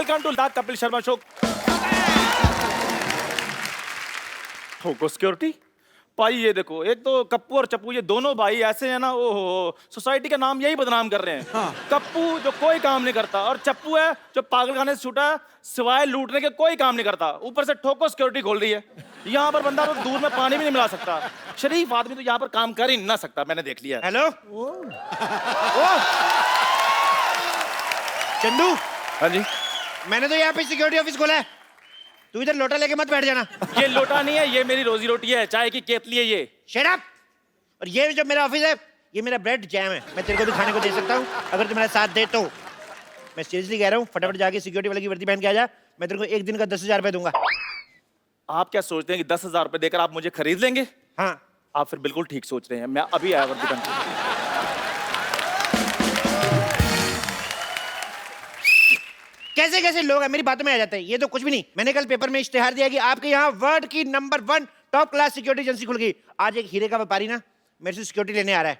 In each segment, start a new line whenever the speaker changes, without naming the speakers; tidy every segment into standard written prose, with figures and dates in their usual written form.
Welcome to the Kapil Sharma show. ठोको security भाई, ये देखो, एक तो कप्पू और चप्पू ये दोनों भाई ऐसे हैं ना, ओहो, सोसाइटी का नाम यही बदनाम कर रहे हैं। हाँ। कप्पू जो कोई काम नहीं करता और चप्पू है जो पागलखाने से छूटा है, सिवाय लूटने के कोई काम नहीं करता। ऊपर से ठोको सिक्योरिटी खोल रही है। यहाँ पर बंदा तो दूध में पानी भी नहीं मिला सकता। शरीफ आदमी तो यहाँ पर काम कर ही ना सकता, मैंने देख लिया।
हेलो चंदू।
हाँ जी,
मैंने तो यहाँ पे सिक्योरिटी ऑफिस खोला है, तू इधर लोटा लेके मत बैठ जाना।
ये लोटा नहीं है, ये मेरी रोजी रोटी है, चाय की केतली है ये।
Shut up. और ये जो मेरा ऑफिस है, ये मेरा ब्रेड जैम है, मैं तेरे को भी खाने को दे सकता हूँ अगर तू मेरा साथ दे तो। मैं सीरियसली कह रहा हूँ, फटाफट जाके सिक्योरिटी वाले की वर्दी पहन के आ जा, मैं तेरे को एक दिन का 10,000 रुपए दूंगा।
आप क्या सोचते हैं कि 10,000 रुपए देकर आप मुझे खरीद लेंगे?
हाँ।
आप फिर बिल्कुल ठीक सोच रहे हैं। मैं अभी आया वर्दी पहन के।
कैसे कैसे लोग हैं, मेरी बातों में आ जाते हैं। ये तो कुछ भी नहीं, मैंने कल पेपर में इश्तेहार दिया कि आपके यहाँ वर्ल्ड की number 1 top class security agency खुल गई। आज एक हीरे का व्यापारी ना मेरे से सिक्योरिटी लेने आ रहा है।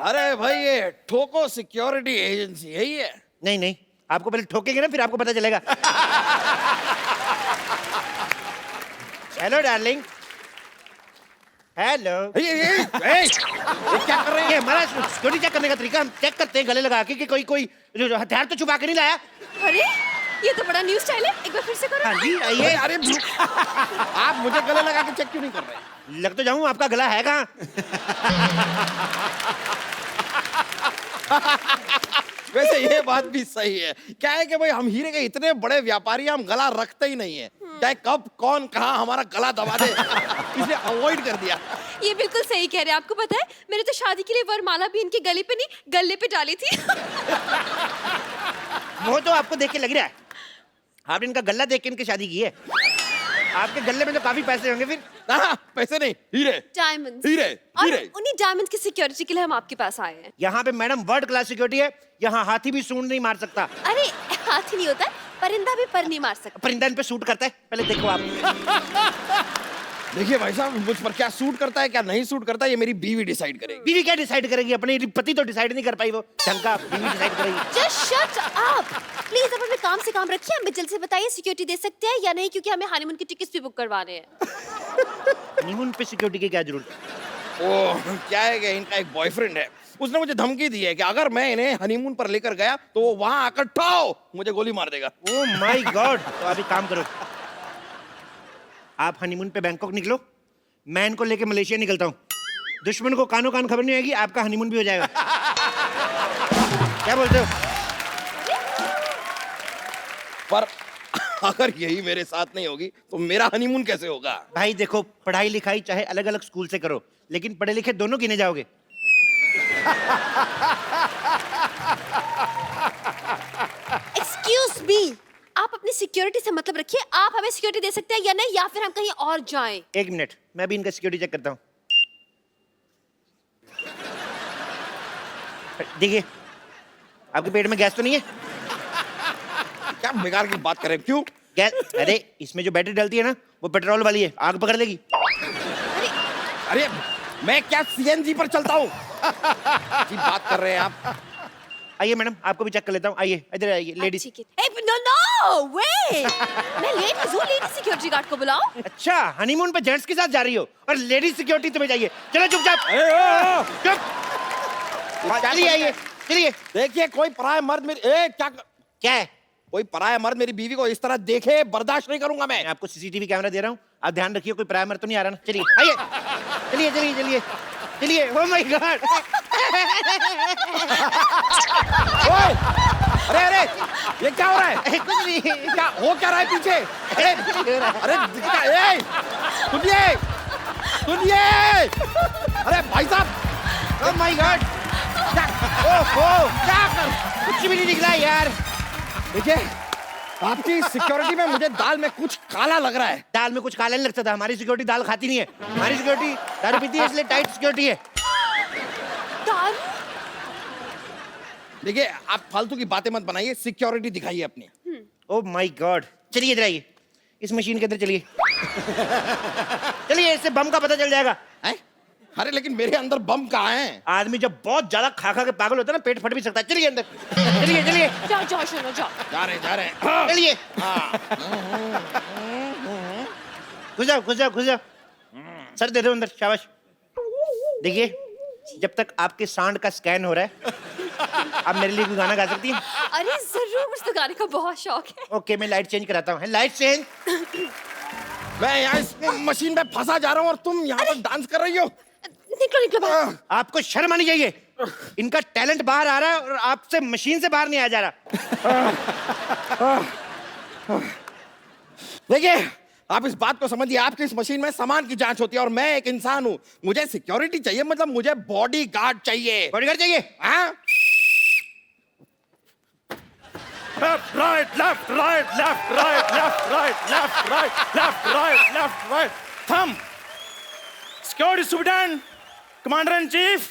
अरे भाई, ये ठोको सिक्योरिटी एजेंसी है ये?
नहीं नहीं, आपको पहले ठोकेंगे ना, फिर आपको पता चलेगा। Hello darling. हेलो।
ये क्या कर रहे हैं?
ये हमारा सिक्योरिटी चेक करने का तरीका, हम चेक करते हैं गले लगा के कि कोई जो हथियार तो छुपा के नहीं लाया।
अरे ये तो बड़ा न्यू स्टाइल है, एक बार फिर से करो।
हाँ जी आइए।
अरे आप मुझे गले लगा के चेक क्यों नहीं कर रहे?
लग तो जाऊं, आपका गला है कहाँ?
वैसे ये बात भी सही है। क्या है कि भाई हम हीरे के इतने बड़े व्यापारी, हम गला रखते ही नहीं है। चाहे कब कौन कहाँ हमारा गला दबा दे, इसलिए अवॉइड कर दिया।
ये बिल्कुल सही कह रहे हैं। आपको पता है, मैंने तो शादी के लिए वरमाला भी इनके गले पे नहीं, गले पे डाली थी।
वो तो आपको देख के लग रहा है, आपने इनका गला देख के इनकी शादी की है। आपके गले में तो काफी पैसे होंगे फिर।
पैसे नहीं, हीरे।
डायमंड्स।
हीरे,
और
हीरे।
उन्हीं डायमंड्स की सिक्योरिटी के लिए हम आपके पास आए हैं।
यहाँ पे मैडम वर्ल्ड क्लास सिक्योरिटी है, यहाँ हाथी भी सूंड नहीं मार सकता।
अरे हाथी नहीं होता है, परिंदा भी पर नहीं मार सकता।
परिंदा इन पे सूट करता है, पहले देखो आप।
देखिए भाई साहब, मुझ पर क्या सूट करता है क्या नहीं सूट करता है, ये मेरी बीवी डिसाइड करेगी।
बीवी क्या डिसाइड करेगी? अपने पति तो डिसाइड नहीं कर पाई, वो ढंग का बीवी डिसाइड करेगी।
Just shut up please. अब अपने काम से काम रखिए, हमें जल्दी से बताइए सिक्योरिटी दे सकते हैं या नहीं, क्योंकि हमें हनीमून की टिकट्स भी बुक करवाने हैं।
हनीमून पे सिक्योरिटी की क्या जरूरत?
ओह, क्या है कि इनका एक बॉयफ्रेंड है, उसने मुझे धमकी दी है कि अगर मैं इन्हें हनीमून पर लेकर गया तो वो वहां आकर ठाओ मुझे गोली मार देगा।
Oh my God. तो अभी काम करो, आप हनीमून पे बैंकॉक निकलो, मैं इनको लेके मलेशिया निकलता हूँ। दुश्मन को कानो कान खबर नहीं आएगी, आपका हनीमून भी हो जाएगा। क्या बोलते हो?
पर अगर यही मेरे साथ नहीं होगी तो मेरा हनीमून कैसे होगा?
भाई देखो, पढ़ाई लिखाई चाहे अलग अलग स्कूल से करो, लेकिन पढ़े लिखे दोनों गिने जाओगे।
एक्सक्यूज मी, आप अपनी सिक्योरिटी से मतलब रखिए। आप हमें सिक्योरिटी दे सकते हैं या नहीं, या फिर हम कहीं और जाएं।
एक मिनट, मैं भी इनका सिक्योरिटी चेक करता हूँ। देखिए, आपके पेट में गैस तो नहीं है?
क्या बेकार की बात करें? क्यों
गैस? अरे इसमें जो बैटरी डलती है ना, वो पेट्रोल वाली है, आग पकड़ लेगी।
अरे मैं क्या सीएनजी पर चलता हूँ? जी बात कर रहे हैं आप।
आइए मैडम, आपको भी चेक कर लेता हूँ। आइए इधर आइए लेडीज।
नो नो वे, मैं लेडीज हूँ, लेडीज सिक्योरिटी गार्ड को बुलाओ।
अच्छा, हनीमून पे जेंट्स के साथ जा रही हो और लेडीज सिक्योरिटी तुम्हें चाहिए? चलो चुपचाप चुप। चलिए आइए, चलिए।
देखिए, कोई पराया मर्द मेरी
क्या है?
कोई पराया मर्द मेरी बीवी को इस तरह देखे बर्दाश्त नहीं करूंगा मैं।
आपको सीसीटीवी कैमरा दे रहा हूँ, आप ध्यान रखिए कोई पराया मर्द तो नहीं आ रहा ना। चलिए आइए, चलिए चलिए चलिए चलिए। Oh my God.
अरे अरे, ये क्या हो रहा है?
कुछ नहीं।
क्या हो क्या रहा है पीछे? अरे सुनिए सुनिए। अरे भाई साहब,
ओह माय गॉड। ओहो, क्या कर, कुछ भी नहीं निकला यार।
देखिए, आपकी सिक्योरिटी में मुझे दाल में कुछ काला लग रहा है।
दाल में कुछ काला नहीं लगता था, हमारी सिक्योरिटी दाल खाती नहीं है। हमारी सिक्योरिटी दारू पीती है, इसलिए टाइट सिक्योरिटी है।
दारू?
देखिए, आप फालतू की बातें मत बनाइए, सिक्योरिटी दिखाइए अपनी।
Oh my God. चलिए इधर आइए, इस मशीन के अंदर चलिए। चलिए, इससे बम का पता चल जाएगा।
हैं? अरे लेकिन मेरे अंदर बम कहाँ है?
आदमी जब बहुत ज्यादा खा खा के पागल होता है ना, पेट फट भी सकता है। चलिए अंदर, चलिए चलिए
जाओ जाओ शोनो जाओ।
जा रहे हैं।
चलिए। घुस जाओ घुस जाओ घुस जाओ। सर दे दो अंदर, शाबाश। देखिए, जब तक आपके सांड का स्कैन हो रहा है, आप मेरे लिए भी गाना गा सकती हैं।
अरे जरूर, मुझे तो गाने का बहुत शौक है।
ओके, मैं लाइट चेंज कराता हूँ। Light change.
मैं यहाँ इस मशीन में फंसा जा रहा हूँ और तुम यहाँ पर डांस कर रही हो।
निकलो निकलो बाहर।
आपको शर्म आनी चाहिए। इनका टैलेंट बाहर आ रहा है और आपसे मशीन से बाहर नहीं आ जा रहा।
देखिए, आप इस बात को समझिए, आपकी इस मशीन में सामान की जांच होती है और मैं एक इंसान हूँ। मुझे सिक्योरिटी चाहिए, मतलब मुझे बॉडी गार्ड चाहिए।
बॉडीगार्ड चाहिए?
हाँ?
Left right left right left right left right left right left right left right. थम security superintendent, commander in chief,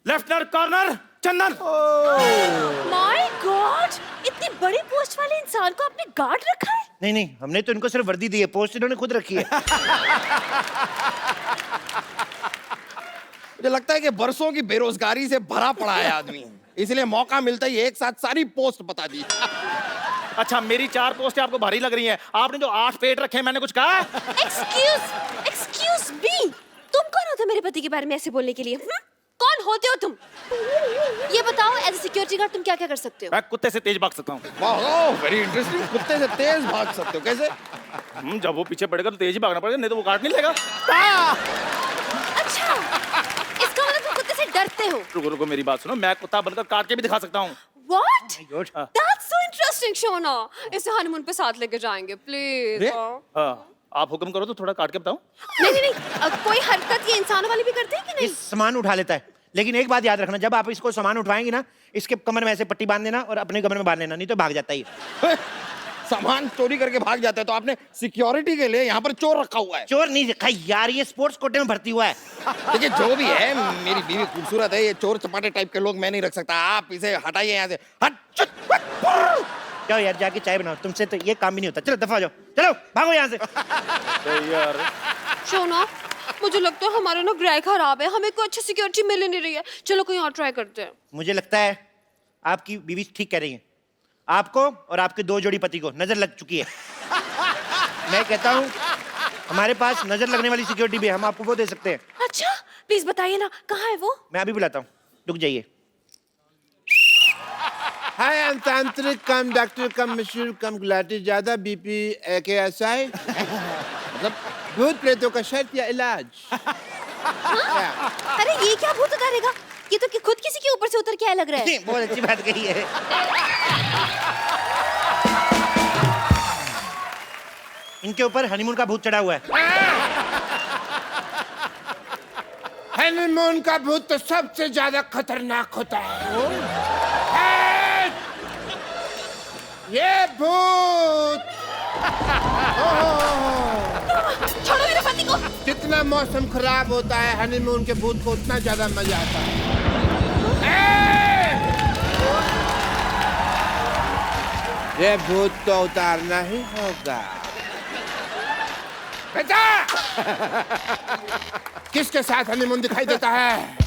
lieutenant colonel Chandan.
My god, इतनी बड़ी पोस्ट वाले इंसान को आपने गार्ड रखा है?
नहीं नहीं, हमने तो इनको सिर्फ वर्दी दी है, पोस्ट इन्होंने खुद रखी है।
मुझे लगता है कि बरसों की बेरोजगारी से भरा पड़ा है आदमी, इसलिए मौका मिलता ही एक साथ सारी पोस्ट बता दी।
अच्छा, मेरी 4 पोस्टें आपको भारी लग रही हैं। आपने जो 8 पेट रखे हैं, मैंने कुछ कहा?
एक्सक्यूज मी, तुम कौन हो मेरे पति के बारे में ऐसे बोलने के लिए? कौन होते हो तुम? ये बताओ, एज ए सिक्योरिटी गार्ड तुम क्या क्या कर सकते हो?
मैं कुत्ते से तेज भाग सकता हूँ।
वाह, वेरी इंटरेस्टिंग। कुत्ते से तेज भाग सकते हो, कैसे?
जब वो पीछे पड़ेगा तो तेज ही भागना पड़ेगा, नहीं तो वो काट नहीं लेगा।
अच्छा, इसका मतलब तुम कुत्ते से डरते हो?
रुको रुको, मेरी बात सुनो, मैं कुत्ता बनकर काट के भी दिखा सकता हूँ।
What?
God.
That's so interesting, Shona. इसे हनीमून पे साथ लेके जाएंगे, प्लीज।
हाँ, आप हुक्म करो तो थोड़ा काट के बताऊं।
नहीं नहीं नहीं, कोई हरकत ये इंसानों वाली भी करते हैं कि
ये
नहीं?
सामान उठा लेता है, लेकिन एक बात याद रखना, जब आप इसको सामान उठवाएंगे ना, इसके कमर में ऐसे पट्टी बांध देना और अपने कमर में बांध लेना, नहीं तो भाग जाता है।
सामान चोरी करके भाग जाते हैं, तो आपने सिक्योरिटी के लिए यहाँ पर चोर रखा हुआ है।
चोर नहीं रखा यार, ये स्पोर्ट्स कोटे में भर्ती हुआ है।
देखिए, जो भी है, मेरी बीवी खूबसूरत है, ये चोर चपाटे टाइप के लोग मैं नहीं रख सकता। आप इसे हटाइए यहाँ से। हट,
जाओ यार, जाके चाय बनाओ, तुमसे तो ये काम भी नहीं होता। चलो दफा हो जाओ, चलो भागो यहाँ से।
यार,
शोना, मुझे लगता है हमारा ना ग्रह खराब है, हमें कोई अच्छी सिक्योरिटी मिल ही नहीं रही है। चलो कहीं और ट्राई करते हैं।
मुझे लगता है आपकी बीवी ठीक कह रही है। आपको और आपके 2 जोड़ी पति को नजर लग चुकी है। मैं कहता हूँ हमारे पास नजर लगने वाली सिक्योरिटी भी है, हम आपको वो दे सकते हैं।
अच्छा, प्लीज बताइए ना, कहाँ है वो?
मैं अभी बुलाता हूँ, रुक जाइए।
हाय, आई एम तांत्रिक कम डॉक्टर कम मशहूर कम गुलाटी ज्यादा बीपी AKSI मतलब भूत प्रेतों का शर्त या इलाज।
अरे ये क्या भूत उतारेगा? ये तो खुद किसी के ऊपर से उतर के आया लग रहा है।
बहुत अच्छी बात कही है। इनके ऊपर हनीमून का भूत चढ़ा हुआ है।
हनीमून का भूत तो सबसे ज्यादा खतरनाक होता है। ये भूत
छोड़ो मेरे पति को।
जितना मौसम खराब होता है, हनीमून के भूत को उतना ज्यादा मजा आता है। ये भूत तो उतारना ही होगा। बेटा, किसके साथ हनीमून दिखाई देता है?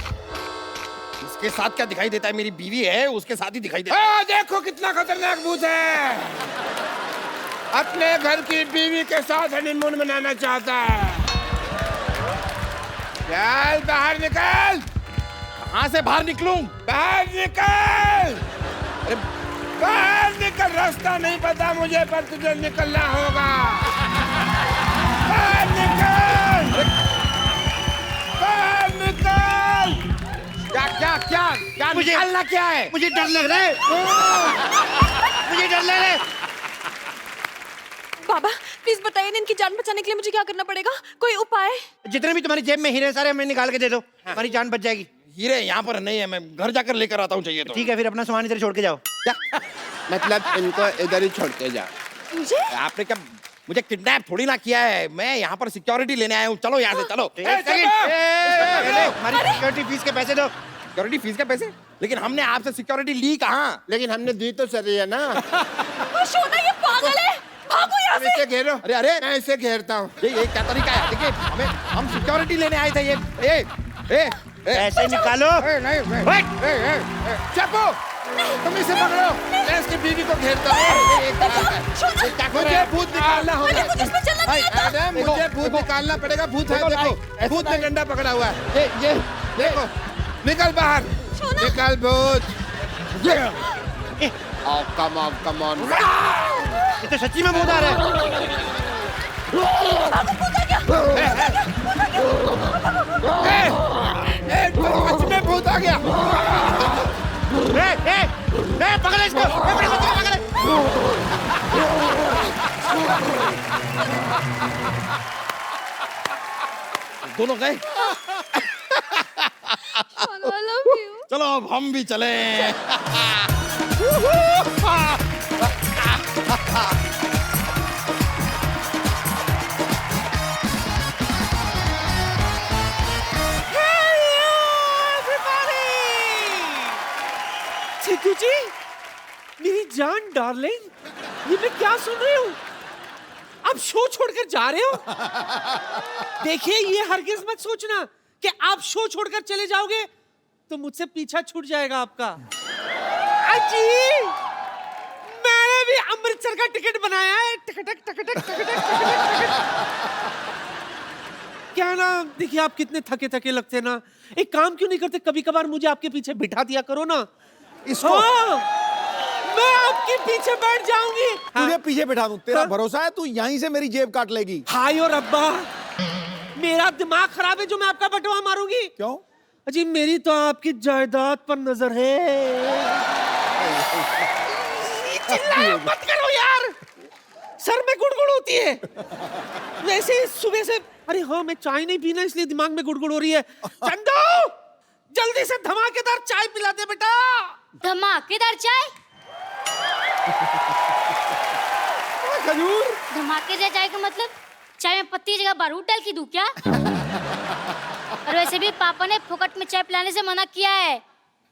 इसके साथ क्या दिखाई देता है? मेरी बीवी है, उसके साथ ही दिखाई देता है।
देखो कितना खतरनाक भूत है। अपने घर की बीवी के साथ हनीमून मनाना चाहता है। चल बाहर निकल।
कहाँ से बाहर निकलूं?
बाहर निकल। अरे बाहर निकल, रास्ता नहीं पता मुझे, पर तुझे निकलना होगा। बाहर निकल, बाहर निकल।
क्या क्या क्या क्या निकालना क्या है?
मुझे डर लग रहा है। मुझे डर लग रहा है।
बाबा, प्लीज बताइए ना, इनकी जान बचाने के लिए मुझे क्या करना पड़ेगा? कोई उपाय?
जितने भी तुम्हारी जेब में हीरे सारे हमें निकाल के दे दो, हमारी जान बच जाएगी।
हीरे यहाँ पर नहीं है, मैं घर जाकर लेकर आता हूँ, चाहिए तो।
ठीक है, फिर अपना सामान इधर छोड़ के जाओ।
मतलब इनको इधर ही छोड़ के जा।
मुझे?
आपने क्या मुझे किडनैप थोड़ी ना किया है, मैं यहाँ पर सिक्योरिटी लेने आया हूँ। चलो यहाँ से, चलो।
हमारी सिक्योरिटी फीस के पैसे दो।
सिक्योरिटी फीस के पैसे? लेकिन हमने आपसे सिक्योरिटी ली कहाँ?
लेकिन हमने दी तो सही है ना।
शोना, ये पागल है, भागो यहाँ यहाँ
तुम इसे घेरो।
अरे अरे
मैं इसे घेरता हूँ।
ये क्या तरीका है? देखिए हम सिक्योरिटी लेने आए थे। ये ए
पैसे निकालो।
नहीं
चप्पू, तुम इसे पकड़ो। मैं इसकी बीवी को घेरता हूँ। मुझे भूत निकालना होगा। एडम, मुझे भूत निकालना पड़ेगा। भूत है, देखो भूत ने डंडा पकड़ा हुआ है। ये देखो, निकल बाहर, निकल भूत। Come on.
ये तो सच्ची में भूत आ रहा है।
सच में भूत आ गया।
पकड़ इसको, बड़े बच्चे को पकड़।
दोनों गए।
I love you.
चलो अब हम भी चले।
चिकू जी, मेरी जान डार्लिंग, ये मैं क्या सुन रही हूँ? आप शो छोड़कर जा रहे हो? देखिए, ये हरगिज मत सोचना कि आप शो छोड़कर चले जाओगे तो मुझसे पीछा छूट जाएगा आपका। अजी, मैंने भी अमृतसर का टिकट बनाया है। टकटक टकटक टकटक। क्या ना, देखिए आप कितने थके थके लगते ना। एक काम क्यों नहीं करते, कभी कभार मुझे आपके पीछे बिठा दिया करो ना।
इसको
हाँ, मैं आपके पीछे बैठ जाऊंगी।
तुझे पीछे बैठा दूं। तेरा भरोसा है तू यहीं से मेरी जेब काट लेगी?
हाय और अब्बा, मेरा दिमाग खराब है जो मैं आपका बटवा मारूंगी।
क्यों?
अजी मेरी तो आपकी जायदाद पर नजर है। चिल्लाया मत करो यार, सर में गुड़गुड़ होती है। वैसे ही सुबह से, अरे हाँ मैं चाय नहीं पीना इसलिए दिमाग में गुड़गुड़ हो रही है। चंदू, जल्दी से धमाकेदार चाय पिला दे बेटा।
धमाकेदार चाय?
खजूर।
धमाकेदार चाय का मतलब चाय में पत्ती की जगह बारूद डाल के दूं क्या? और वैसे भी पापा ने फोकट में चाय पिलाने से मना किया है।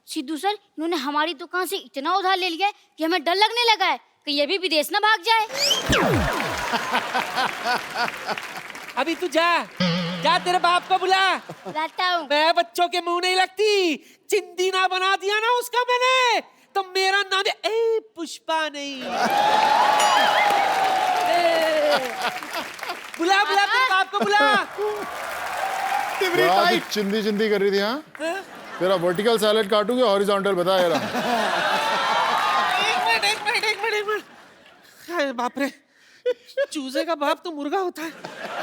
सिद्धू सर, इन्होंने हमारी दुकान से इतना उधार ले लिया है कि हमें डर लगने लगा है कि ये भी विदेश ना भाग जाए।
अभी तू जा, जा तेरे बाप को बुला।
लाता हूँ।
मैं बच्चों के मुंह नहीं लगती। चिंदी ना बना दिया ना उसका मैंने, तो मेरा नाम है पुष्पा नहीं। बुला बुला तेरे बाप को बुला।
क्या तू चिंदी चिंदी कर रही थी? हाँ, तेरा वर्टिकल सैलेड काटूंगी, हॉरिजॉन्टल बता यार।
एक मिनट। अरे बाप रे, चूजे का बाप तो मुर्गा होता है,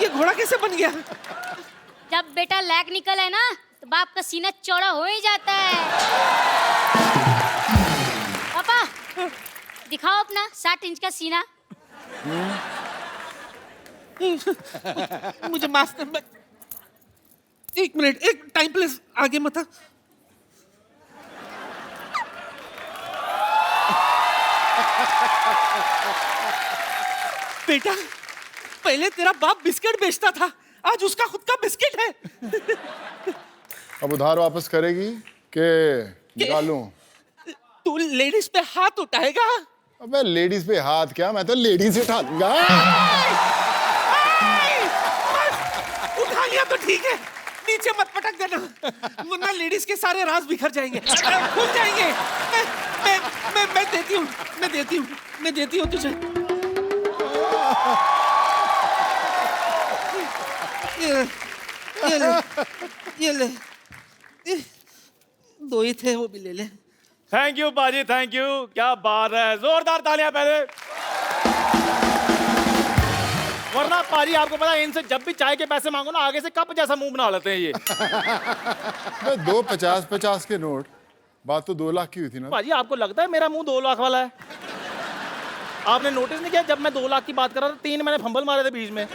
ये घोड़ा कैसे बन गया?
जब बेटा लैग निकल है ना तो बाप का सीना चौड़ा हो ही जाता है। पापा दिखाओ अपना 60 इंच का सीना।
मुझे मास्टर, एक मिनट, एक टाइम प्लीज, आगे मत आ। बेटा, पहले तेरा बाप बिस्किट बेचता था, आज उसका खुद का बिस्किट है।
अब उधार वापस करेगी के निकालूं?
तू लेडीज पे हाथ उठाएगा?
अबे लेडीज पे हाथ क्या, मैं तो लेडीज से उठा लूंगा।
उठा लिया तो ठीक है, नीचे मत पटक देना, वरना लेडीज के सारे राज बिखर जाएंगे, खुल जाएंगे। मैं देती हूँ तुझे। ये ले, दो ही थे, वो भी ले ले।
थैंक यू बाजी, थैंक यू। क्या बात है, जोरदार तालियां पहले। वरना पाजी आपको पता है, इनसे जब भी चाय के पैसे मांगो ना, आगे से कप जैसा मुंह बना लेते हैं ये।
दो 50-50 के नोट, बात तो 2 लाख की हुई थी ना।
पाजी आपको लगता है मेरा मुंह 2 लाख वाला है? आपने नोटिस नहीं किया, जब मैं 2 लाख की बात कर रहा था 3 मैंने फंबल मारे थे बीच में।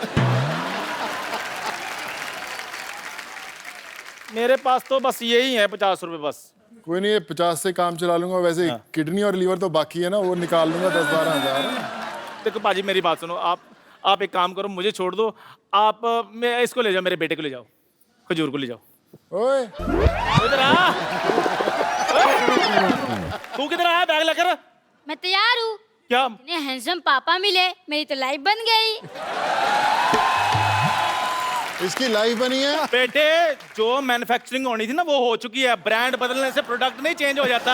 मेरे पास तो बस यही है 50 रुपए बस।
कोई नहीं, 50 से काम चला लूंगा। वैसे किडनी और लीवर तो बाकी है ना, वो निकाल लूंगा 10-12 हजार।
देखो पाजी मेरी बात सुनो, आप एक काम करो, मुझे छोड़ दो। आप मैं इसको ले जाओ, मेरे बेटे को ले जाओ, खजूर को ले जाओ।
ओए
इधर आ। तू किधर आया बैग लेकर?
मैं तैयार हूँ,
क्या?
इतने हैंडसम पापा मिले, मेरी तो लाइफ बन गई।
इसकी लाइफ बनी है।
बेटे, जो मैन्युफैक्चरिंग होनी थी ना वो हो चुकी है। ब्रांड बदलने से प्रोडक्ट नहीं चेंज हो जाता।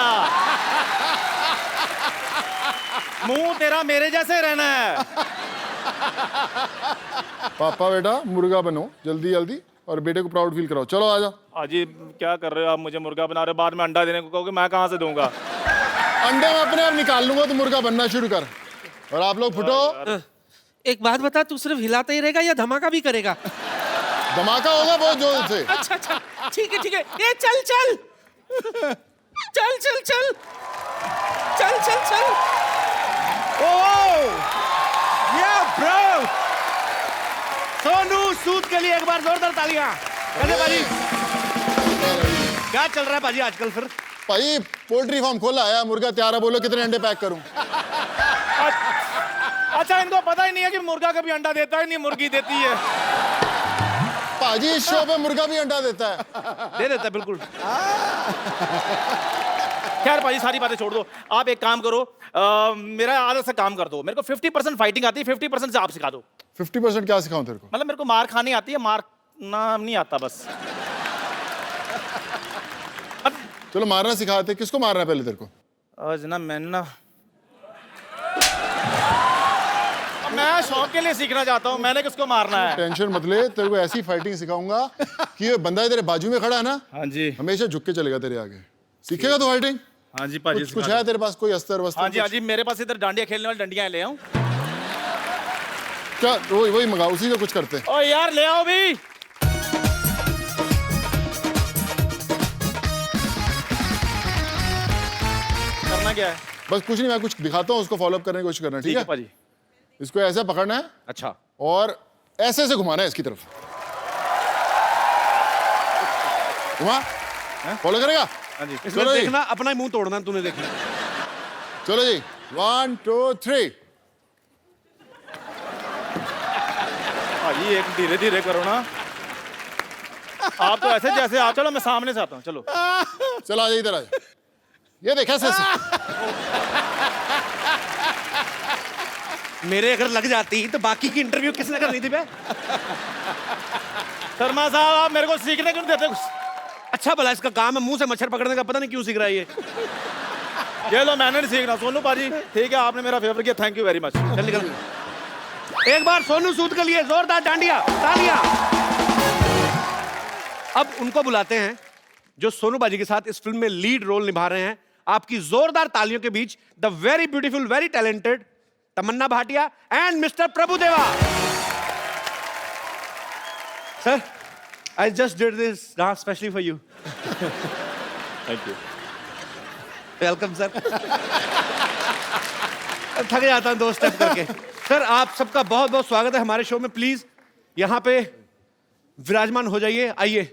मुंह तेरा मेरे जैसे रहना है।
पापा बेटा मुर्गा बनो जल्दी जल्दी और बेटे को प्राउड फील कराओ। चलो आजा।
अजी क्या कर रहे हो आप? मुझे मुर्गा बना रहे हो, बाद में अंडा देने को कहोगे, मैं कहाँ से दूंगा?
अंडे में अपने आप निकाल लूंगा, तो मुर्गा बनना शुरू कर। और आप लोग फुटो।
एक बात बता, तू सिर्फ हिलाता ही रहेगा या धमाका भी करेगा?
धमाका होगा बहुत जोर से।
अच्छा अच्छा, ठीक है ठीक है। ए चल चल चल चल चल चल चल चल।
ब्रो, सोनू सूद के लिए एक बार जोरदार तालियां। कैसे भाजी, क्या चल रहा है भाजी आजकल? फिर
भाई पोल्ट्री फार्म खोला है, मुर्गा तैयार है, बोलो कितने अंडे पैक करूं?
अच्छा, इनको पता ही नहीं है कि मुर्गा कभी अंडा देता है, नहीं मुर्गी देती है।
भाजी इस शो पे मुर्गा भी अंडा देता है।
दे देता है बिल्कुल।
खैर भाजी सारी बातें छोड़ दो, आप एक काम करो, मेरा आधा सा काम कर दो। मेरे को 50% फाइटिंग आती है, 50% से आप सिखा दो।
50% क्या सिखाऊं तेरे को?
मतलब मेरे को मार खानी आती है, मारना नहीं आता बस।
चलो मारना सिखाते। किसको मारना है पहले तेरे को?
आज ना मैंने ना, मैं शौक के लिए सीखना चाहता हूँ, मैंने किसको मारना है।
टेंशन मत ले, तेरे को ऐसी फाइटिंग सिखाऊंगा कि ये बंदा तेरे बाजू में खड़ा है ना,
हाँ जी,
हमेशा झुक के चलेगा तेरे आगे। सीखेगा तो फाइटिंग?
हाँ जी पाजी,
कुछ है तेरे पास कोई अस्तर वस्तर?
हाँ जी हाँ जी, मेरे पास इधर डांडिया खेलने वाली डंडियां ले आऊं
क्या? वही मंगाओ, उसी से कुछ करते हैं।
ओ यार ले आओ भी। करना क्या है?
बस कुछ नहीं, मैं कुछ दिखाता हूँ, उसको फॉलो अप करने की कोशिश करना। ठीक है
पाजी।
इसको ऐसे पकड़ना है।
अच्छा,
और ऐसे ऐसे घुमाना है इसकी तरफ। घुमा, फॉलो करेगा?
हाँ जी।
इसमें
चलो जी।
देखना, अपना ही मुंह तोड़ना तूने, देखना।
चलो जी, 1 2 3।
भाजी एक धीरे धीरे करो ना, आप तो ऐसे जैसे आप। चलो मैं सामने से आता हूँ, चलो।
चलो आ जाइए इधर, आ जाइए। ये देखा ऐसे ऐसे।
मेरे अगर लग जाती तो बाकी की इंटरव्यू किसने करनी थी बे?
शर्मा साहब आप मेरे को सीखने क्यों नहीं देते कुछ?
अच्छा भला इसका काम है मुंह से मच्छर पकड़ने का, पता नहीं क्यों सीख रहा है ये।
ये लो, मैंने नहीं सीखना। सोनू पाजी ठीक है, आपने मेरा फेवर किया, थैंक यू वेरी मच।
चल निकल। एक बार सोनू सूद के लिए जोरदार डांडिया तालियां। अब उनको बुलाते हैं जो सोनू बाजी के साथ इस फिल्म में लीड रोल निभा रहे हैं। आपकी जोरदार तालियों के बीच the very beautiful, very talented Tamannaah Bhatia and mister Prabhudeva. Sir, I just did this dance especially for you.
Thank you.
Welcome sir. थक जाता हूं 2 स्टेप करके। सर आप सबका बहुत बहुत स्वागत है हमारे शो में। प्लीज यहाँ पे विराजमान हो जाइए। आइए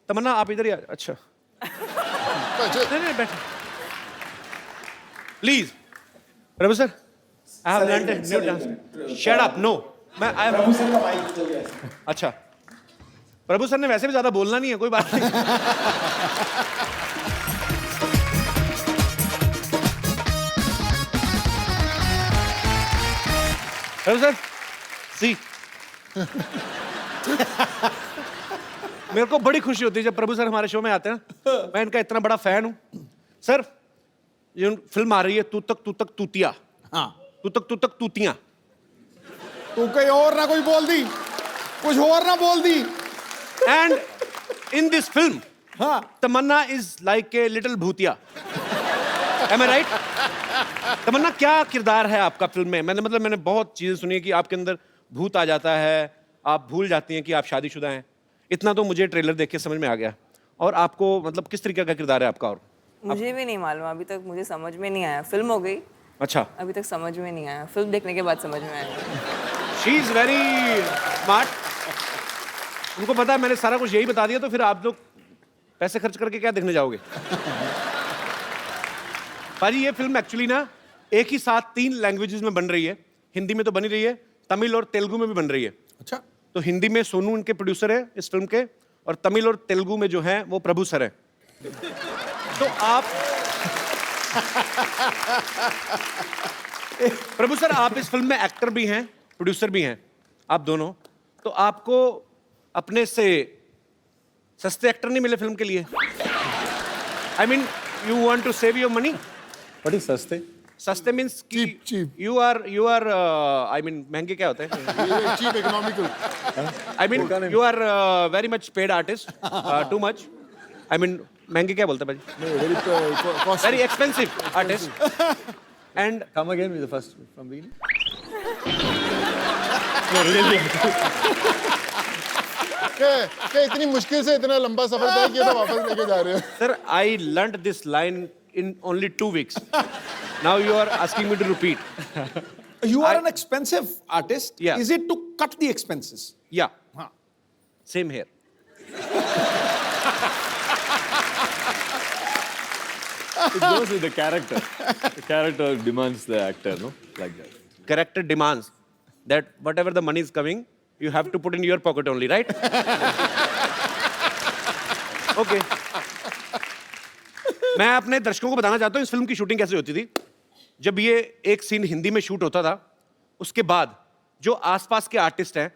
तमन्ना, आप इधर ही आ। अच्छा नहीं नहीं बैठो please. Prabhu sir, I have learned a new dance. Shut up, no. मैं प्रभु सर का माइक चल गया। अच्छा, प्रभु सर ने वैसे भी ज्यादा बोलना नहीं है, कोई बात नहीं। प्रभु सर, सी मेरे को बड़ी खुशी होती है जब प्रभु सर हमारे शो में आते हैं। मैं इनका इतना बड़ा फैन हूं। सर, ये फिल्म आ रही है तू तक तूतिया।
हाँ,
तू तक तूतियां।
तू कहीं और ना कोई बोल दी, कुछ और ना बोल दी।
And in this film,
हाँ,
तमन्ना is like a little भूतिया। Am I right? तमन्ना, क्या किरदार है आपका फिल्म में? मैंने बहुत चीजें सुनी है कि आपके अंदर भूत आ जाता है, आप भूल जाती हैं कि आप शादीशुदा हैं। इतना तो मुझे ट्रेलर देख के समझ में आ गया। और आपको मतलब किस तरीके का किरदार है आपका? और
मुझे भी नहीं मालूम, अभी तक मुझे समझ में नहीं आया। फिल्म हो गई,
अच्छा,
अभी तक समझ में नहीं आया। फिल्म देखने के बाद समझ में आया।
She is very smart. उनको पता है मैंने सारा कुछ यही बता दिया, तो फिर आप लोग पैसे खर्च करके क्या देखने जाओगे? पाजी, ये फिल्म एक्चुअली ना एक ही साथ 3 लैंग्वेजेस में बन रही है। हिंदी में तो बनी रही है, तमिल और तेलुगु में भी बन रही है।
अच्छा,
तो हिंदी में सोनू इनके प्रोड्यूसर है इस फिल्म के, और तमिल और तेलुगु में जो है वो प्रभु सर है। तो आप प्रभु सर, आप इस फिल्म में एक्टर भी हैं, प्रोड्यूसर भी हैं, आप दोनों। तो आपको अपने से सस्ते एक्टर नहीं मिले फिल्म के लिए? I mean, you want to save your money?
What is सस्ते?
सस्ते means
Cheap.
You are I mean महंगे क्या होते हैं?
Cheap economical.
I mean you are very much paid artist, too much. I mean महंगे क्या बोलते हैं भाई? Very expensive artist. And
Come again with the first from beginning.
क्या इतनी मुश्किल से इतना लंबा सफर तय किया तो वापस लेके जा रहे हो?
Sir, I learned this line in only 2 weeks. Now you are asking me to repeat.
You are an expensive artist.
Yeah.
Is it to cut the expenses?
Yeah. Same here.
It goes with the character. The character demands the actor, no? Like that.
Character demands that whatever the money is coming, you have to put in your pocket only, right? Okay. मैं अपने दर्शकों को बताना चाहता हूँ इस film की shooting कैसे होती थी। जब ये एक सीन हिंदी में शूट होता था, उसके बाद जो आसपास के आर्टिस्ट हैं,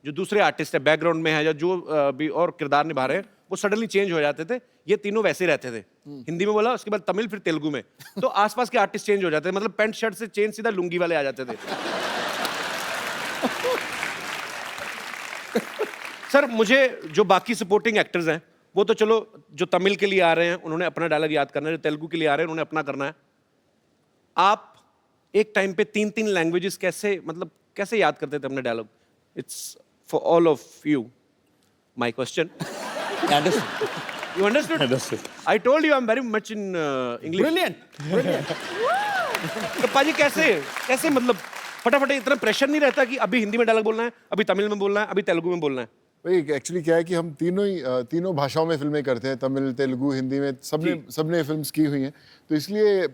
जो दूसरे आर्टिस्ट हैं, बैकग्राउंड में है या जो भी और किरदार निभा रहे हैं, वो सडनली चेंज हो जाते थे। ये तीनों वैसे रहते थे। हिंदी में बोला, उसके बाद तमिल, फिर तेलुगु में। तो आसपास के आर्टिस्ट चेंज हो जाते थे, मतलब पैंट शर्ट से चेंज सीधा लुंगी वाले आ जाते थे। सर, मुझे जो बाकी सपोर्टिंग एक्टर्स हैं, वो तो चलो, जो तमिल के लिए आ रहे हैं उन्होंने अपना डायलॉग याद करना है, जो तेलुगु के लिए आ रहे हैं उन्होंने अपना करना है। आप एक टाइम पे 3-3 लैंग्वेजेस कैसे याद करते थे अपने dialogue? It's for all of you my question. You understood?
Understood.
I told you I'm very much in English.
Brilliant.
तो पाजी कैसे मतलब फटाफट इतना प्रेशर नहीं रहता कि अभी हिंदी में डायलॉग बोलना है, अभी तमिल में बोलना है, अभी तेलुगु में बोलना है?
भाई एक्चुअली क्या है कि हम तीनों भाषाओं में फिल्में करते हैं, तमिल, तेलुगु, हिंदी में सबने फिल्म्स की हुई हैं। तो इसलिए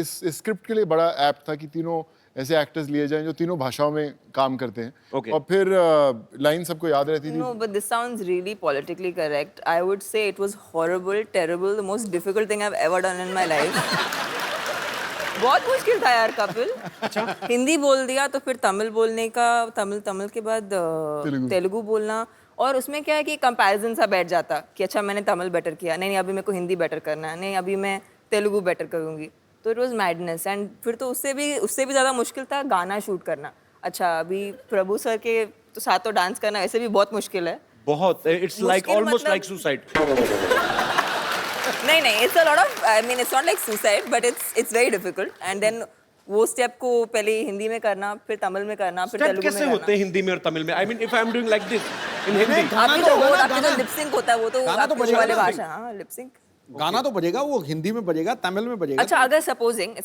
इस स्क्रिप्ट के लिए बड़ा ऐप था कि तीनों ऐसे एक्टर्स लिए जाएं जो तीनों भाषाओं में काम करते हैं।
Okay.
और फिर लाइन सबको याद रहती थी।
No, but this sounds really politically correct. I would say it was horrible, terrible, the most difficult thing I've ever done in my life. बहुत मुश्किल था यार कपिल। अच्छा। हिंदी बोल दिया तो फिर तमिल बोलने का, तमिल के बाद तेलुगु बोलना, और उसमें क्या है कि कंपैरिजन सा बैठ जाता कि अच्छा मैंने तमिल बेटर किया, नहीं अभी मेरे को हिंदी बेटर करना है, नहीं अभी मैं तेलुगु बेटर करूँगी। तो इट वाज मैडनेस। एंड फिर तो उससे भी ज़्यादा मुश्किल था गाना शूट करना। अच्छा, अभी प्रभु सर के तो साथ तो डांस करना वैसे भी बहुत मुश्किल है।
बहुत, it's like almost like suicide.
नहीं, it's a lot of, I mean, it's not like suicide, but it's very difficult. And then वो स्टेप को पहले हिंदी में करना, फिर तमिल में करना, फिर तेलुगु में करना।
कैसे होते हैं हिंदी में और तमिल में? I mean, if I'm doing like this in Hindi.
आपकी जो लिप सिंक होता है वो तो आपकी वाली भाषा, हाँ, लिप सिंक।
गाना तो बजेगा, वो हिंदी में बजेगा, तमिल में बजेगा।
अच्छा, अगर supposing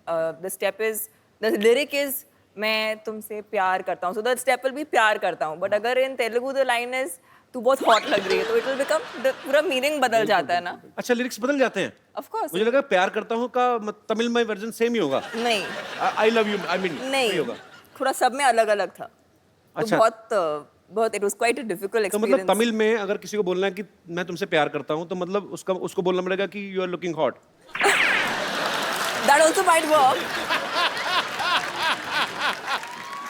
the step is, the lyric is मैं तुमसे प्यार करता हूँ, so the step will be प्यार करता हूँ। बट अगर इन तेलुगु द लाइन इज तू बहुत हॉट लग रही है, तो इट विल बिकम, पूरा मीनिंग बदल जाता है ना।
अच्छा, लिरिक्स बदल जाते हैं?
Of course.
मुझे लगा प्यार करता हूँ का तमिल में वर्जन सेम ही होगा।
नहीं,
I love you, I mean
नहीं
होगा।
थोड़ा सब में अलग अलग था।
अच्छा।
तो बहुत it was quite a difficult
तो
एक्सपीरियंस।
मतलब तमिल में अगर किसी को बोलना है कि मैं तुमसे प्यार करता हूँ, तो मतलब उसको बोलना पड़ेगा कि you are looking hot.
That also might work.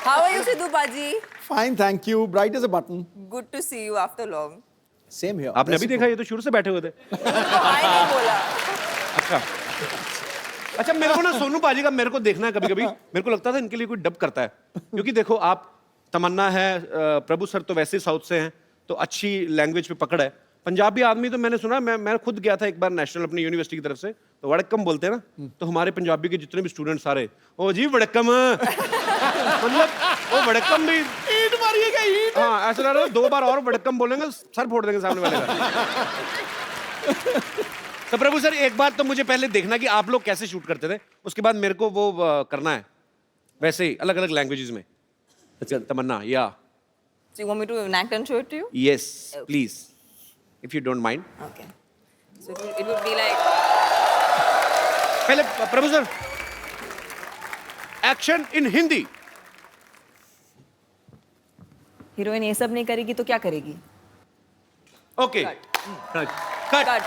How are you Sidhu paaji?
Fine, thank you. Bright as a button.
Good to see you after long.
Same here.
आपने अभी देखा? ये तो शुरू से बैठे हुए थे।
आई नहीं बोला।
अच्छा, मेरे को ना सोनू पाजी का मेरे को देखना है कभी-कभी। मेरे को लगता था इनके लिए कोई डब करता है, क्योंकि देखो आप, तमन्ना है, प्रभु सर तो वैसे साउथ से हैं, तो अच्छी लैंग्वेज पे पकड़ है। पंजाबी आदमी तो मैंने सुना, मैं खुद गया था एक बार नेशनल अपनी यूनिवर्सिटी की तरफ से, तो वड़क्कम बोलते हैं ना, तो हमारे पंजाबी के जितने भी स्टूडेंट सारे, ओ जी वड़क्कम, मतलब वो वड़क्कम भी ईंट मारिएगा, ईंट। हाँ, ऐसा लग रहा है 2 बार और वड़क्कम बोलेंगे सर फोड़ देंगे सामने वाले का। तो प्रभु सर, एक बात तो मुझे पहले देखना कि आप लोग कैसे शूट करते थे, उसके बाद मेरे को वो करना है वैसे ही अलग अलग लैंग्वेजेस में। अच्छा तमन्ना, या
So you want me to enact and show it to you?
yes please if you don't mind.
Okay. So it would be like,
पहले Prabhu sir, action in Hindi.
Heroine ये सब नहीं करेगी तो क्या करेगी?
Okay, cut.
Cut.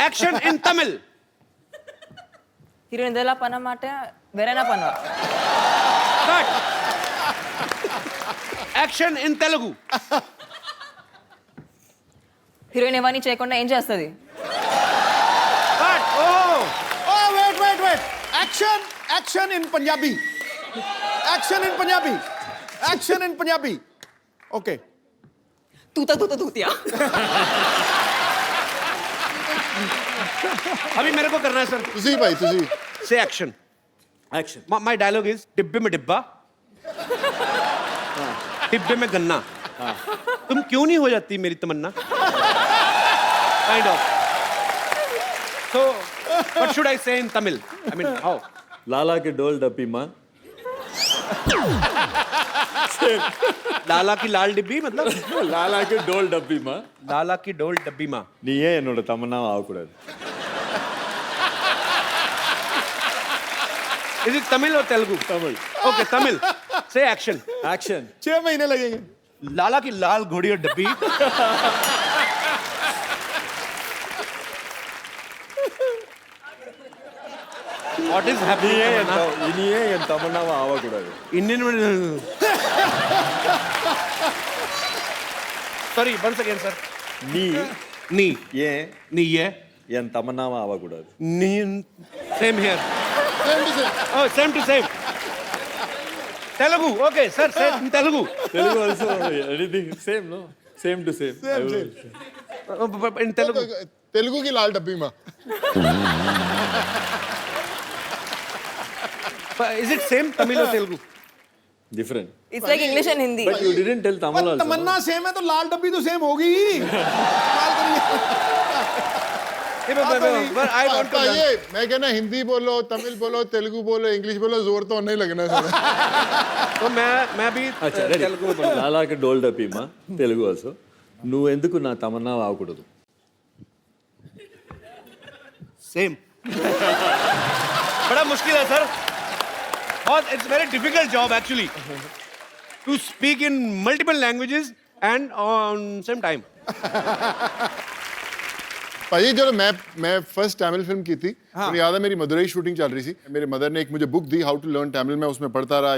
Action in Tamil.
Hero indela pana mate verena pana.
Cut. Action in Telugu.
Heroine ఎవరిని చేయకుండా ఏం చేస్తుంది?
Cut. Oh.
Oh, wait. Action in Punjabi. Action in Punjabi. Okay.
तूता तूतिया.
अभी मेरे को करना है सर.
तुझी भाई तुझी
Say action.
Action.
My dialogue is डिब्बे में डिब्बा, डिब्बे में गन्ना. तुम क्यों नहीं हो जाती मेरी तमन्ना? Kind of. So, what should I say in Tamil? I mean, how?
लाला के डोल डब्बी माँ.
लाला की लाल डिब्बी मतलब
लाला के डोल डब्बी माँ.
लाला की डोल डब्बी माँ.
நீயே என்னோட தமன்னாவை ஆகக்கூடாது.
Is it Tamil or Telugu?
Tamil.
Okay, Tamil. Say action.
Action.
6 महीने लगेंगे.
लाला की लाल घोड़ी और डब्बी. What is happening?
இனியே என் தமன்னாவை ஆகக்கூடாது.
Indian. Sorry, once again, sir.
நீ
Knee.
ஏன்
Knee, yeah.
என் தமன்னாவை ஆகக்கூடாது.
Knee. Same here. Oh, same to same. Telugu. Okay, sir. Say in Telugu.
Telugu also anything same no? Same to same.
In Telugu.
Telugu की लाल डब्बी माँ.
Is it same Tamil or Telugu?
Different.
It's like English and Hindi.
But you didn't tell Tamil also.
Tamanna same है तो लाल डब्बी तो same होगी ही.
But I want to learn.
ये मैं कहना हिंदी बोलो, तमिल बोलो, तेलुगु बोलो, इंग्लिश बोलो, जोर तो नहीं लगना है.
तो मैं भी
अच्छा ready.
तेलुगु में बोलूँ.
లాలా के डोल डब्बी माँ. Telugu also. నువ్వు ఎందుకు నా తమన్నాவை ఆగకూడదు?
सेम. बड़ा मुश्किल है सर. और it's very difficult job actually to speak in multiple languages and on same time.
भाई जो मैं फर्स्ट तमिल फिल्म की थी, मुझे याद है मेरी मदुरई शूटिंग चल रही थी. मेरे मदर ने एक मुझे बुक दी, हाउ टू लर्न तमिल. मैं उसमें पढ़ता रहा,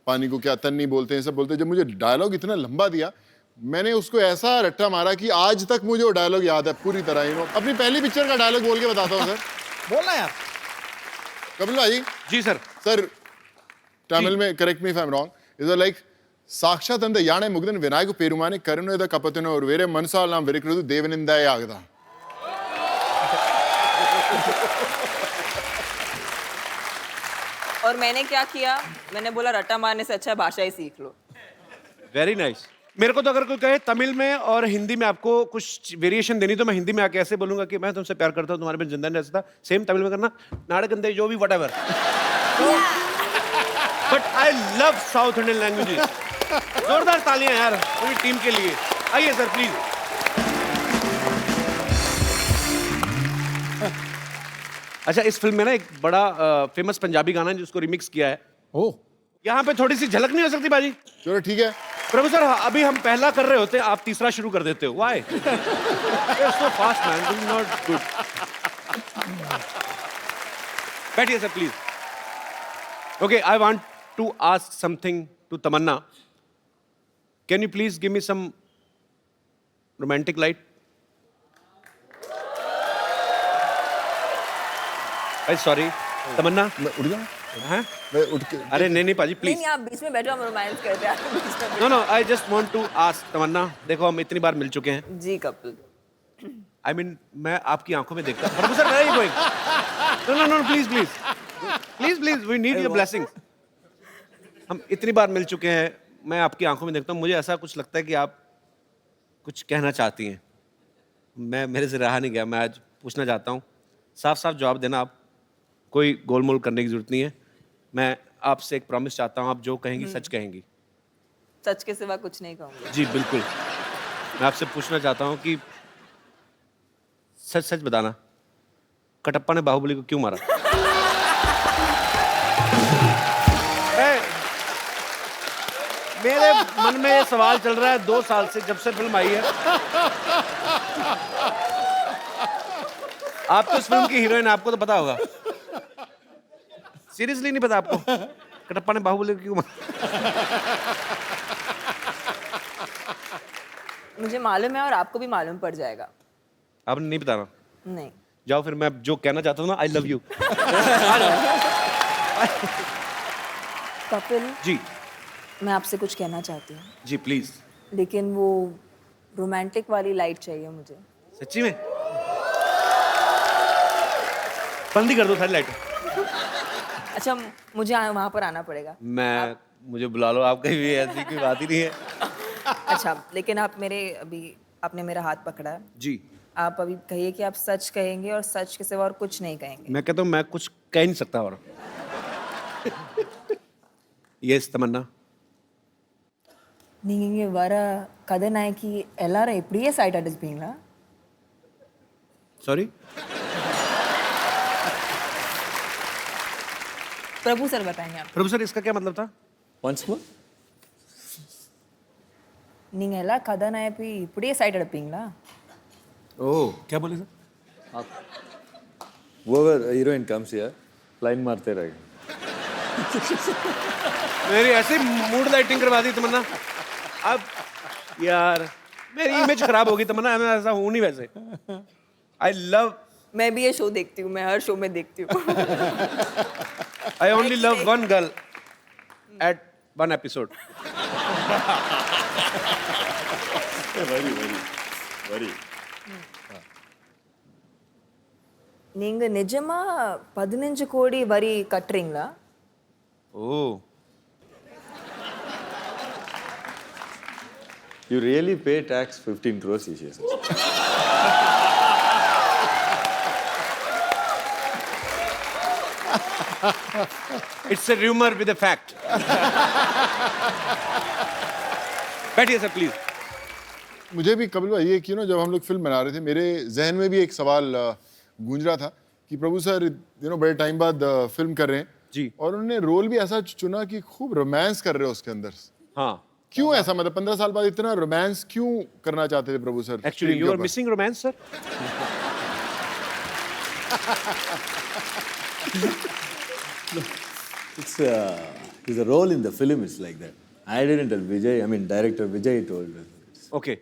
पानी को क्या तन्नी बोलते हैं, सब बोलते हैं. जब मुझे डायलॉग इतना लंबा दिया, मैंने उसको ऐसा रट्टा मारा कि आज तक मुझे वो डायलॉग याद है पूरी तरह. अपनी पहली पिक्चर का डायलॉग बोल के बताता हूँ सर.
बोलना यार.
कपिल भाई.
जी सर.
सर तमिल में correct me if I am wrong. Is like साक्षात अंद याने मुग्धन विनायक पेरुमाने करुणेद कपतिनो और वेरे मनसाल नाम वेरिकृतु देवनिंदाय आगदा.
और मैंने क्या किया? मैंने बोला रट्टा मारने से अच्छा भाषा ही सीख लो.
Very nice. मेरे को तो अगर कोई कहे तमिल में और हिंदी में आपको कुछ वेरिएशन देनी तो मैं हिंदी में आके ऐसे बोलूंगा कि मैं तुमसे प्यार करता हूँ, तुम्हारे बिन जिंदा नहीं रह सकता. सेम तमिल में करना, नाटक अंदर जो भी whatever. But I love south Indian languages. जोरदार तालियां यार पूरी टीम के लिए. आइए सर प्लीज. अच्छा, इस फिल्म में ना एक बड़ा फेमस पंजाबी गाना है जिसको रिमिक्स किया है.
ओह.
यहाँ पे थोड़ी सी झलक नहीं हो सकती बाजी?
चलो ठीक है.
प्रभु सर, अभी हम पहला कर रहे होते हैं, आप तीसरा शुरू कर देते हो. Why? So fast man, this is not good. बैठिए sir please. Okay, I want to ask something to Tamannaah. Can you please give me some romantic light? Sorry Tamannaah.
उठ जाऊं?
हैं?
मैं उठ के
अरे नहीं पाजी प्लीज.
नहीं, आप बीच में बैठो, हम रोमांस करते हैं.
No no, I just want to ask Tamannaah. देखो हम इतनी बार मिल चुके हैं.
जी कपिल.
I mean, मैं आपकी आंखों में देखता हूँ. Professor, where are you going? No, please, we need your blessings. हम इतनी बार मिल चुके हैं, मैं आपकी आंखों में देखता हूँ, मुझे ऐसा कुछ लगता है कि आप कुछ कहना चाहती हैं. मेरे से रहा नहीं गया, मैं आज पूछना चाहता हूँ. साफ जवाब देना आप. कोई गोलमोल करने की जरूरत नहीं है. मैं आपसे एक प्रॉमिस चाहता हूँ, आप जो कहेंगी सच कहेंगी.
सच के सिवा कुछ नहीं कहूँगी.
जी बिल्कुल. मैं आपसे पूछना चाहता हूँ कि सच बताना, कटप्पा ने बाहुबली को क्यों मारा? मेरे मन में ये सवाल चल रहा है 2 साल से, जब से फिल्म आई है. आप तो इस फिल्म की हीरोइन, आपको तो पता होगा. सीरियसली नहीं पता आपको? कटप्पा ने बाहुबली को क्यों मारा?
मुझे मालूम है और आपको भी मालूम पड़ जाएगा।
आपने नहीं बताना?
नहीं।
जाओ फिर, मैं जो कहना चाहता हूँ ना, I love you.
Kapil
ji
मैं आपसे कुछ कहना चाहती हूँ,
जी प्लीज।
लेकिन वो रोमांटिक वाली लाइट चाहिए मुझे।
सच्ची में? बंद ही कर दो सारी लाइट।
अच्छा मुझे वहाँ पर आना पड़ेगा।
मुझे बुला लो, आप कहीं भी, ऐसी कोई बात ही नहीं है।
अच्छा लेकिन आपने मेरा हाथ पकड़ा है।
जी
आप अभी कहिए कि आप सच कहेंगे और सच के सिवा और कुछ नहीं कहेंगे।
मैं कहता हूँ मैं कुछ कह नहीं सकता और। यस तमन्ना।
நீங்க வர கதாநாயகி எல்லாரும் இப்படியே சைட் அடிச்சுப்பீங்களா?
सॉरी?
प्रभु सर बताएंगे आप।
प्रभु सर इसका क्या मतलब था?
Once more?
நீங்க எல்லா கதாநாயகி இப்படியே சைட் அடிப்பீங்களா?
ओह क्या बोले sir?
Whoever heroine comes here, line मारते रहेंगे।
मेरी ऐसे मूड लाइटिंग करवा दी तमन्ना। अब यार मेरी इमेज खराब होगी तमन्ना, मैं ऐसा हूँ नहीं वैसे। आई लव,
मैं भी ये शो देखती हूँ, मैं हर शो में देखती हूँ।
I only love one girl at one episode.
Very.
நீங்க நிஜமா 15 கோடி வரி கட்டுறீங்களா?
Oh
You really pay tax 15 crores each year.
It's a rumour with a fact. बैठिए सर प्लीज।
मुझे भी कपिल भाई ये कि ना जब हम लोग फिल्म बना रहे थे मेरे जहन में भी एक सवाल गूंज रहा था कि प्रभु सर बड़े टाइम बाद फिल्म कर रहे हैं
जी,
और उन्होंने रोल भी ऐसा चुना कि खूब रोमांस कर रहे हो उसके अंदर।
हाँ
क्यों ऐसा, मतलब 15 साल बाद इतना रोमांस क्यों करना चाहते थे Prabhu sir?
Actually you are missing romance sir.
It's a role in the film is like that. I didn't tell Vijay, I mean director Vijay told us.
Okay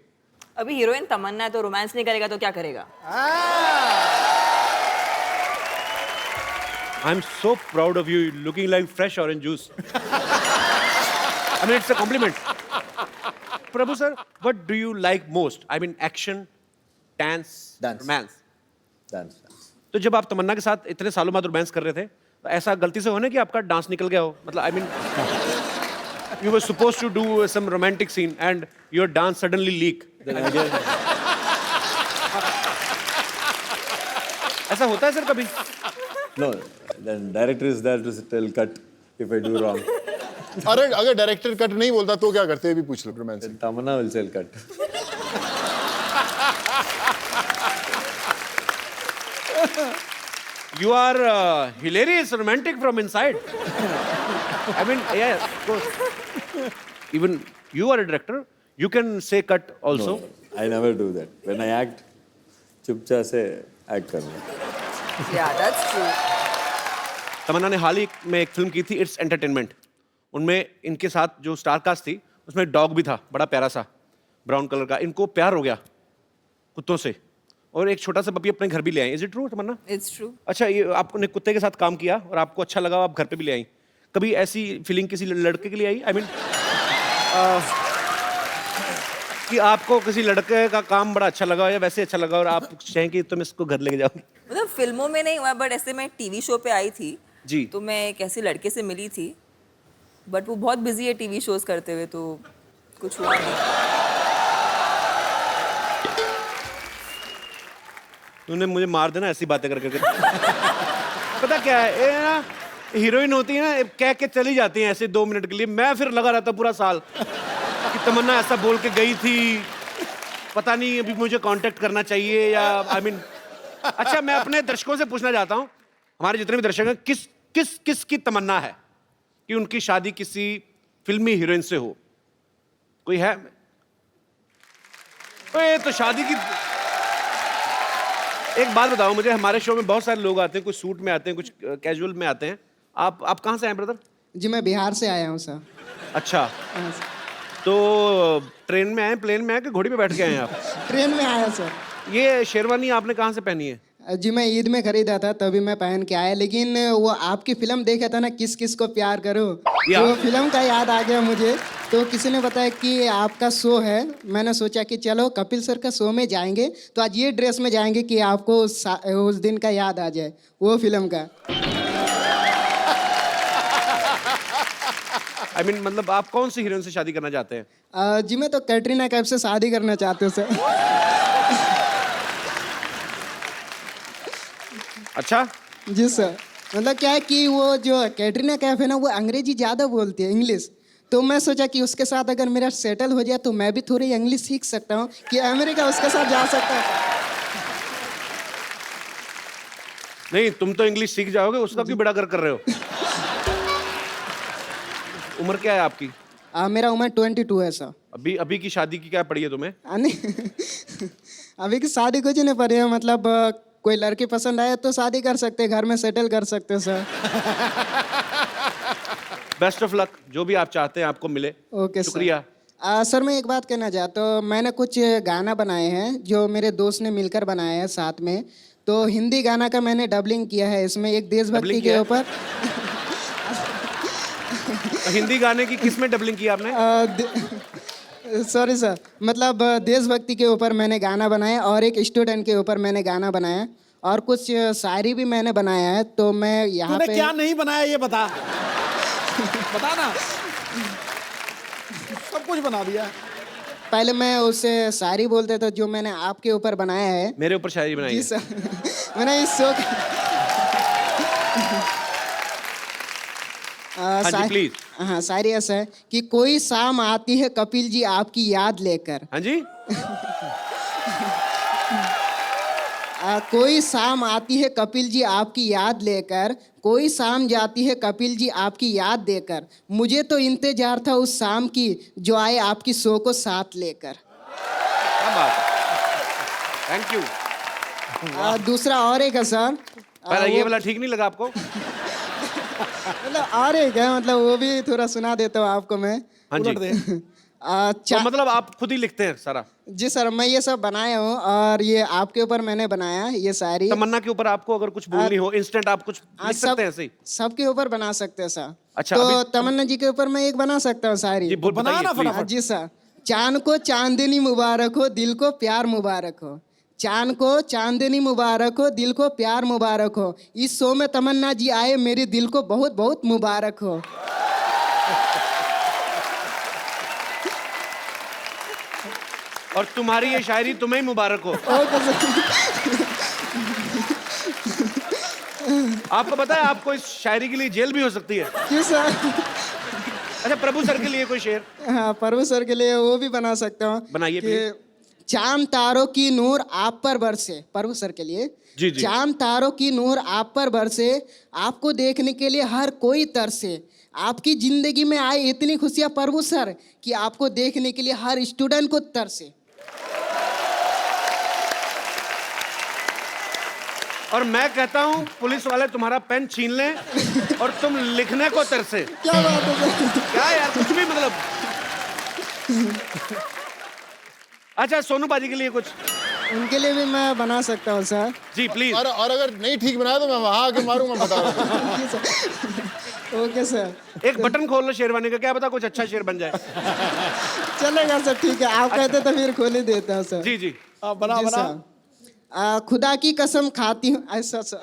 अभी हीरोइन तमन्ना है तो रोमांस नहीं करेगा तो क्या करेगा?
I am so proud of you, looking like fresh orange juice. I mean it's a compliment. Prabhu sir, what do you like most? I mean action, dance,
Dance.
Romance.
Dance.
तो जब आप तमन्ना के साथ इतने सालों बाद रोमांस कर रहे थे तो ऐसा गलती से होने कि आपका डांस निकल गया हो? मतलब I mean you were supposed to do some romantic scene and your dance suddenly leak. ऐसा होता है सर कभी?
No, then director is there to tell cut if I do wrong.
अगर डायरेक्टर कट नहीं बोलता तो क्या करते? भी पूछ लो romance.
Then Tamanna will tell cut.
You are hilarious, romantic from inside. I mean, yeah, of course. Even you are a director. You can say cut also.
No, I never do that. When I act, चुपचाप से act करना.
Yeah, that's true.
तमन्ना ने हाल ही में एक film की थी, it's entertainment. उनमें इनके साथ जो स्टार कास्ट थी उसमें एक डॉग भी था, बड़ा प्यारा सा ब्राउन कलर का। इनको प्यार हो गया कुत्तों से और एक छोटा सा पपी अपने घर भी ले आई। Is it true Tamanna?
It's true.
अच्छा, ये आपने कुत्ते के साथ काम किया और आपको अच्छा लगा, आप घर पे भी ले आई। कभी ऐसी फीलिंग किसी लड़के के लिए आई? आई मीन कि आपको किसी लड़के का काम बड़ा अच्छा लगा या वैसे अच्छा लगा और आप चाहें कि तुम इसको घर लेके जाओ?
मतलब फिल्मों में नहीं हुआ, बट ऐसे मैं टीवी शो पे आई थी
जी।
तो मैं एक ऐसे लड़के से मिली थी, बट वो बहुत बिजी है टीवी शोज करते हुए, तो कुछ हुआ नहीं।
तूने मुझे मार देना ऐसी बातें कर करके। पता क्या है, ये ना हीरोइन होती है ना, कह के चली जाती हैं ऐसे 2 मिनट के लिए। मैं फिर लगा रहता पूरा साल कि तमन्ना ऐसा बोल के गई थी, पता नहीं अभी मुझे कांटेक्ट करना चाहिए या आई मीन। अच्छा, मैं अपने दर्शकों से पूछना चाहता हूँ, हमारे जितने भी दर्शक हैं, किस की तमन्ना है कि उनकी शादी किसी फिल्मी हीरोइन से हो? कोई है? ओए, तो शादी की एक बात बताओ मुझे, हमारे शो में बहुत सारे लोग आते हैं, कुछ सूट में आते हैं, कुछ कैजुअल में आते हैं। आप कहाँ से आए ब्रदर?
जी मैं बिहार से आया हूँ सर।
अच्छा,
हाँ, सर।
तो ट्रेन में आए, प्लेन में आए कि घोड़ी पे बैठ के आए आप?
ट्रेन में आया सर।
ये शेरवानी आपने कहाँ से पहनी है?
जी मैं ईद में खरीदा था तभी मैं पहन के आया, लेकिन वो आपकी फिल्म देखा था ना, किस किस को प्यार करूं,
या।
तो फिल्म का याद आ गया मुझे। तो किसी ने बताया कि आपका शो है, मैंने सोचा कि चलो कपिल सर का शो में जाएंगे, तो आज ये ड्रेस में जाएंगे कि आपको उस दिन का याद आ जाए, वो फिल्म का।
I mean, मतलब आप कौन सी हीरोइन से शादी करना चाहते हैं?
जी मैं तो कैटरीना कैफ से शादी करना चाहते हूँ सर।
अच्छा,
जी सर, मतलब क्या है कि वो जो कैटरीना कैफ है ना, वो अंग्रेजी ज़्यादा बोलती है, इंग्लिश। तो मैं सोचा कि उसके साथ अगर मेरा सेटल हो जाए तो मैं भी थोड़ी इंग्लिश सीख सकता हूँ कि अमेरिका उसके साथ जा सकता है।
नहीं तुम तो इंग्लिश सीख जाओगे, उसका क्यों बड़ा कर रहे हो? उम्र क्या है आपकी?
मेरा उम्र 22 है सर।
अभी की शादी की क्या पड़ी है तुम्हें?
नहीं अभी की शादी कुछ नहीं पड़ी है, मतलब कोई लड़की पसंद आए तो शादी कर सकते हैं, घर में सेटल कर सकते हैं सर।
बेस्ट ऑफ लक, जो भी आप चाहते हैं आपको मिले।
Okay sir.
शुक्रिया।
सर मैं एक बात कहना चाहता हूँ, मैंने कुछ गाना बनाए हैं जो मेरे दोस्त ने मिलकर बनाए हैं साथ में। तो हिंदी गाना का मैंने डबलिंग किया है, इसमें एक देशभक्ति
डबलिंग
के
किया है?
ऊपर।
हिंदी गाने की किस में डबलिंग की आपने?
सॉरी सर, मतलब देशभक्ति के ऊपर मैंने गाना बनाया और एक स्टूडेंट के ऊपर मैंने गाना बनाया और कुछ शायरी भी मैंने बनाया है। तो मैं यहाँ
तूने
पे
क्या नहीं बनाया ये बता। बता ना। सब कुछ बना दिया।
पहले मैं उससे शायरी बोलते थे जो मैंने आपके ऊपर बनाया है।
मेरे ऊपर शायरी बनाई
जी
है?
सर मैंने इस शो
हाँ जी प्लीज।
हाँ शायरी ऐसा है कि कोई शाम आती है कपिल जी आपकी याद लेकर।
हाँ जी।
कोई शाम आती है कपिल जी आपकी याद लेकर, कोई शाम जाती है कपिल जी आपकी याद देकर, मुझे तो इंतजार था उस शाम की जो आए आपकी शो को साथ लेकर।
क्या बात है, थैंक यू।
दूसरा और एक है सर।
पहला ये वाला ठीक नहीं लगा आपको?
मतलब और एक है, मतलब वो भी थोड़ा सुना देता हूँ आपको मैं।
हाँ जी। तो मतलब आप खुद ही लिखते हैं सारा?
जी सर, मैं ये सब बनाया हूँ और ये आपके ऊपर मैंने बनाया ये सारी।
तमन्ना के ऊपर आपको अगर कुछ बोलनी हो इंस्टेंट आप कुछ लिख सकते हैं ऐसे ही?
सबके ऊपर बना सकते हैं सर।
अच्छा,
तो तमन्ना जी के ऊपर मैं एक बना सकता हूँ सारी।
जी बनाना फटाफट।
जी सर। चांद को चांदनी मुबारक हो, दिल को प्यार मुबारक हो। चांद को चांदनी मुबारक हो, दिल को प्यार मुबारक हो। इस शो में तमन्ना जी आए, मेरे दिल को बहुत बहुत मुबारक हो।
और तुम्हारी ये शायरी तुम्हें ही मुबारक हो। आपको पता है आपको इस शायरी के लिए जेल भी हो सकती है।
क्यों सर?
अच्छा प्रभु सर के लिए कोई शेर?
हाँ प्रभु सर के लिए वो भी बना सकता हूँ।
बनाइए प्लीज।
चांद तारों की नूर आप पर बरसे, प्रभु सर के लिए।
जी जी।
चांद तारों की नूर आप पर बरसे, आपको देखने के लिए हर कोई तरसे। आपकी जिंदगी में आए इतनी खुशियां प्रभु सर कि आपको देखने के लिए हर स्टूडेंट को तरसे।
और मैं कहता हूँ पुलिस वाले तुम्हारा पेन छीन लें और तुम लिखने को तरसे।
क्या बात है?
क्या यार कुछ भी मतलब। अच्छा सोनू बाजी के लिए कुछ?
उनके लिए भी मैं बना सकता हूँ सर।
Ji please.
और अगर नहीं ठीक बनाया तो मैं वहां आके मारूंगा, बता रहा हूं।
जी सर। Okay sir.
एक बटन खोल लो शेरवानी का, क्या पता कुछ अच्छा शेर बन जाए।
चलेगा सर, ठीक है आप कहते तो फिर खोल ही देता हूँ सर।
जी जी।
बना
जी
बना।
सर। खुदा की कसम खाती हूँ ऐसा सर।